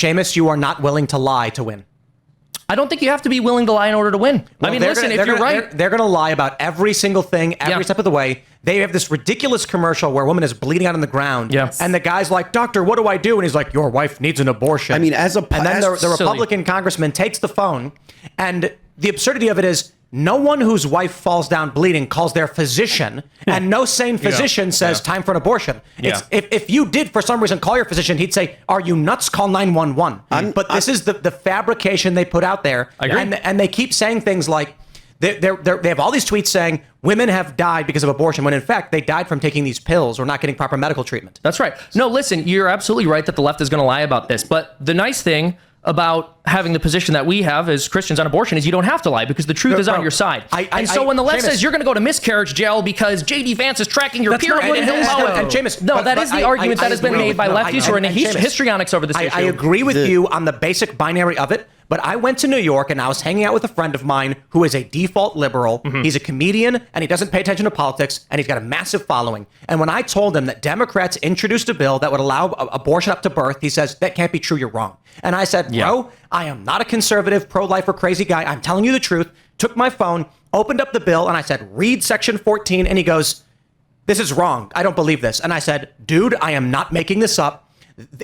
Seamus, you are not willing to lie to win. I don't think you have to be willing to lie in order to win. Well, I mean, listen, if you're right. They're going to lie about every single thing, every step of the way. They have this ridiculous commercial where a woman is bleeding out on the ground. Yes. And the guy's like, doctor, what do I do? And he's like, your wife needs an abortion. I mean, and then the Republican congressman takes the phone. And the absurdity of it is no one whose wife falls down bleeding calls their physician. And no sane physician says time for an abortion. It's, if you did, for some reason, call your physician, he'd say, are you nuts? Call 911. But this is the fabrication they put out there. And they keep saying things like, they have all these tweets saying women have died because of abortion, when in fact they died from taking these pills or not getting proper medical treatment. That's right. No, listen, you're absolutely right that the left is going to lie about this. But the nice thing about having the position that we have as Christians on abortion is you don't have to lie because the truth is on your side. So when the left says you're going to go to miscarriage jail because J.D. Vance is tracking your period in Hill that is the argument that has been made by lefties who are into histrionics over this issue. I agree with you on the basic binary of it. But I went to New York and I was hanging out with a friend of mine who is a default liberal. He's a comedian and he doesn't pay attention to politics and he's got a massive following. And when I told him that Democrats introduced a bill that would allow abortion up to birth, he says, that can't be true, you're wrong. And I said, bro, I am not a conservative, pro-lifer, crazy guy. I'm telling you the truth. Took my phone, opened up the bill, and I said, read section 14. And he goes, this is wrong. I don't believe this. And I said, dude, I am not making this up.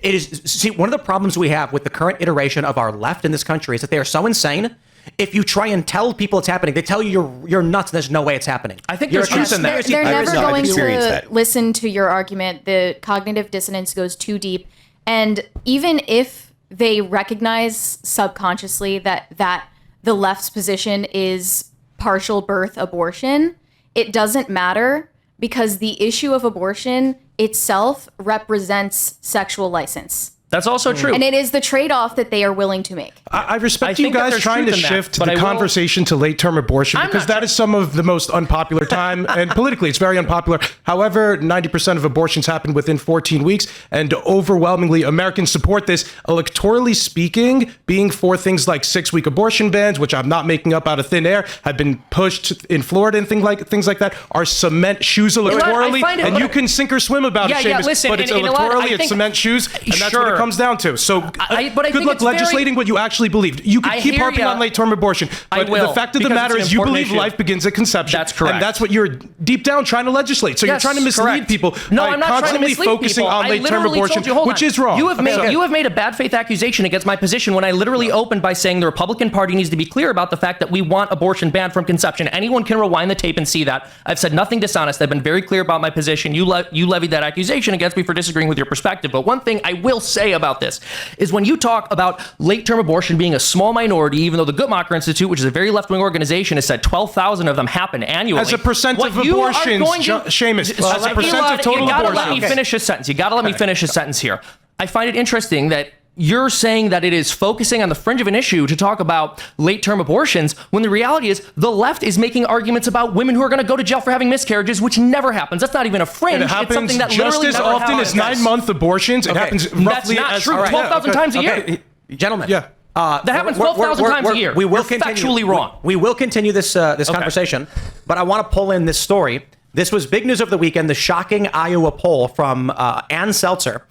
It is, see, one of the problems we have with the current iteration of our left in this country is that they are so insane. If you try and tell people it's happening, they tell you you're nuts and there's no way it's happening. I think there's truth in that. They're never going to listen to your argument. The cognitive dissonance goes too deep. And even if they recognize subconsciously that the left's position is partial birth abortion, it doesn't matter because the issue of abortion itself represents sexual license. That's also true. And it is the trade-off that they are willing to make. I respect you guys trying to shift the conversation to late-term abortion because that is some of the most unpopular time. And politically, it's very unpopular. However, 90% of abortions happen within 14 weeks. And overwhelmingly, Americans support this. Electorally speaking, being for things like 6-week abortion bans, which I'm not making up out of thin air, have been pushed in Florida and things like that, are cement shoes electorally. And you can sink or swim about it, Seamus, but it's electorally, it's cement shoes. And that's what it comes down to. So good luck legislating what you actually believe. You can keep harping on late-term abortion, but the fact of the matter is you believe life begins at conception. That's correct. And that's what you're deep down trying to legislate. So you're trying to mislead people by constantly focusing on late-term abortion, which is wrong. You have made a bad faith accusation against my position when I literally opened by saying the Republican Party needs to be clear about the fact that we want abortion banned from conception. Anyone can rewind the tape and see that. I've said nothing dishonest. I've been very clear about my position. You levied that accusation against me for disagreeing with your perspective. But one thing I will say about this is when you talk about late-term abortion being a small minority, even though the Guttmacher Institute, which is a very left-wing organization, has said 12,000 of them happen annually. As a percent of abortions, Seamus, as a percent of total abortions. You gotta let me finish his sentence. You gotta let me finish his sentence here. I find it interesting that you're saying that it is focusing on the fringe of an issue to talk about late-term abortions when the reality is the left is making arguments about women who are going to go to jail for having miscarriages, which never happens. That's not even a fringe. It happens it's something that just as often as 9-month abortions. It happens roughly That's not true. 12,000 times a year. Gentlemen. Yeah. That happens 12,000 times a year. We will You're factually wrong. We will continue this conversation, but I want to pull in this story. This was big news of the weekend, the shocking Iowa poll from Ann Seltzer.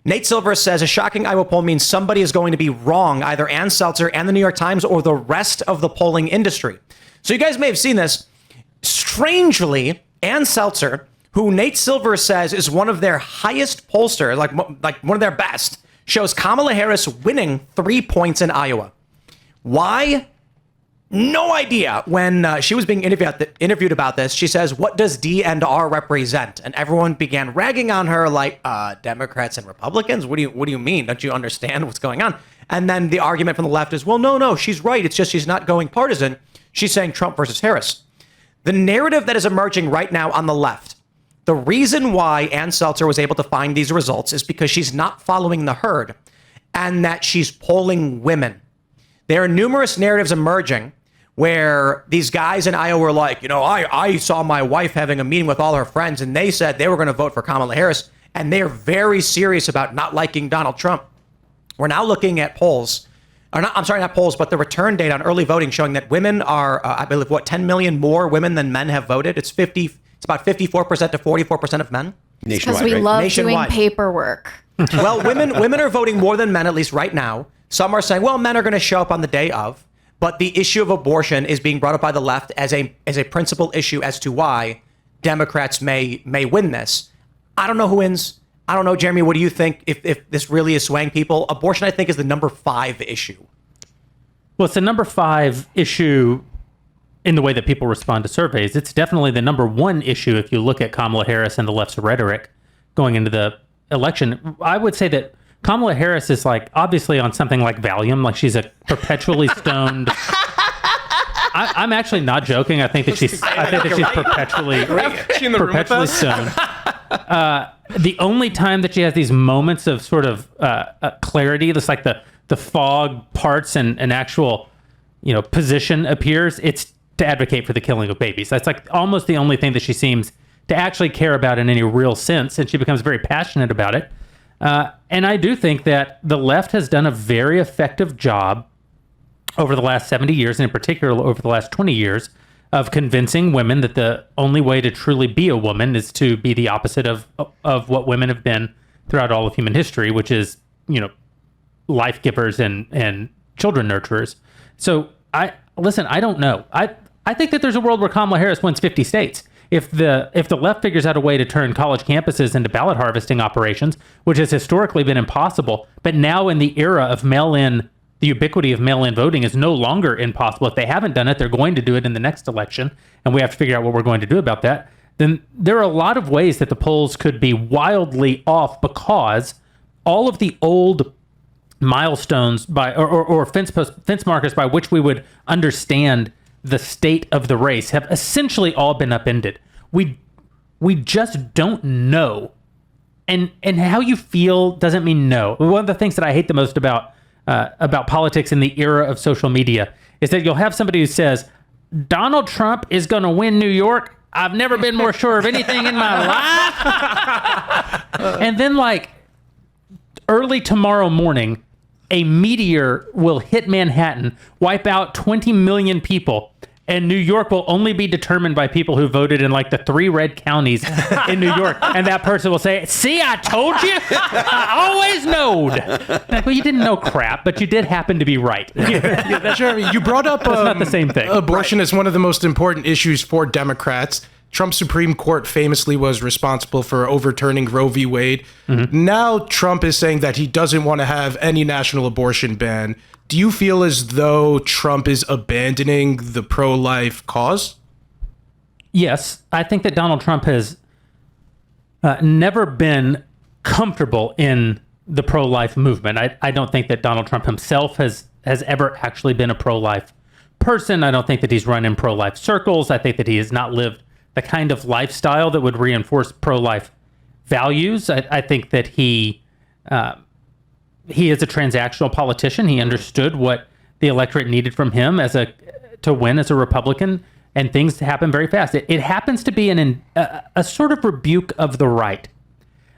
Nate Silver says a shocking Iowa poll means somebody is going to be wrong, either Ann Seltzer and the New York Times or the rest of the polling industry. So you guys may have seen this. Strangely, Ann Seltzer, who Nate Silver says is one of their highest pollsters, like one of their best, shows Kamala Harris winning 3 points in Iowa. Why? No idea. When she was being interviewed about this, she says, what does D and R represent? And everyone began ragging on her like, Democrats and Republicans? What do you mean? Don't you understand what's going on? And then the argument from the left is, well, no, she's right. It's just she's not going partisan. She's saying Trump versus Harris. The narrative that is emerging right now on the left, the reason why Ann Seltzer was able to find these results is because she's not following the herd and that she's polling women. There are numerous narratives emerging where these guys in Iowa were like, I saw my wife having a meeting with all her friends and they said they were going to vote for Kamala Harris. And they're very serious about not liking Donald Trump. We're now looking at polls, not polls, but the return date on early voting showing that women are, I believe, 10 million more women than men have voted. It's about 54% to 44% of men. Because we love doing paperwork. Well, women are voting more than men, at least right now. Some are saying, well, men are going to show up on the day of. But the issue of abortion is being brought up by the left as a principal issue as to why Democrats may win this. I don't know who wins. I don't know, Jeremy, what do you think if this really is swaying people? Abortion, I think, is the number 5 issue. Well, it's the number 5 issue in the way that people respond to surveys. It's definitely the number 1 issue if you look at Kamala Harris and the left's rhetoric going into the election. I would say that Kamala Harris is like obviously on something like Valium, like she's a perpetually stoned. I'm actually not joking. I think that she's perpetually stoned. The only time that she has these moments of sort of clarity, that's like the fog parts and actual, position appears, it's to advocate for the killing of babies. That's like almost the only thing that she seems to actually care about in any real sense, and she becomes very passionate about it. And I do think that the left has done a very effective job over the last 70 years, and in particular over the last 20 years, of convincing women that the only way to truly be a woman is to be the opposite of what women have been throughout all of human history, which is, life givers and children nurturers. So I don't know. I think that there's a world where Kamala Harris wins 50 states. If the left figures out a way to turn college campuses into ballot harvesting operations, which has historically been impossible, but now in the era of the ubiquity of mail-in voting is no longer impossible. If they haven't done it, they're going to do it in the next election, and we have to figure out what we're going to do about that. Then there are a lot of ways that the polls could be wildly off because all of the old milestones or fence markers by which we would understand the state of the race have essentially all been upended. We just don't know. And how you feel doesn't mean no. One of the things that I hate the most about politics in the era of social media is that you'll have somebody who says, Donald Trump is going to win New York. I've never been more sure of anything in my life. And then like early tomorrow morning, a meteor will hit Manhattan, wipe out 20 million people, and New York will only be determined by people who voted in like the 3 red counties in New York. And that person will say, see, I told you, I always knowed. Like, well, you didn't know crap, but you did happen to be right. Jeremy, you brought up that's not the same thing. Abortion is one of the most important issues for Democrats. Trump's Supreme Court famously was responsible for overturning Roe v. Wade. Mm-hmm. Now Trump is saying that he doesn't want to have any national abortion ban. Do you feel as though Trump is abandoning the pro-life cause? Yes. I think that Donald Trump has never been comfortable in the pro-life movement. I don't think that Donald Trump himself has ever actually been a pro-life person. I don't think that he's run in pro-life circles. I think that he has not lived the kind of lifestyle that would reinforce pro-life values. I think that he is a transactional politician. He understood what the electorate needed from him to win as a Republican, and things happen very fast. It happens to be a sort of rebuke of the right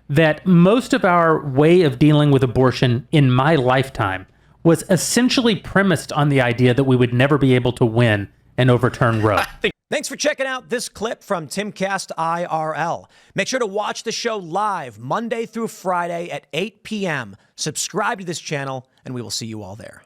that most of our way of dealing with abortion in my lifetime was essentially premised on the idea that we would never be able to win and overturn Roe. Thanks for checking out this clip from Timcast IRL. Make sure to watch the show live Monday through Friday at 8 p.m. Subscribe to this channel, and we will see you all there.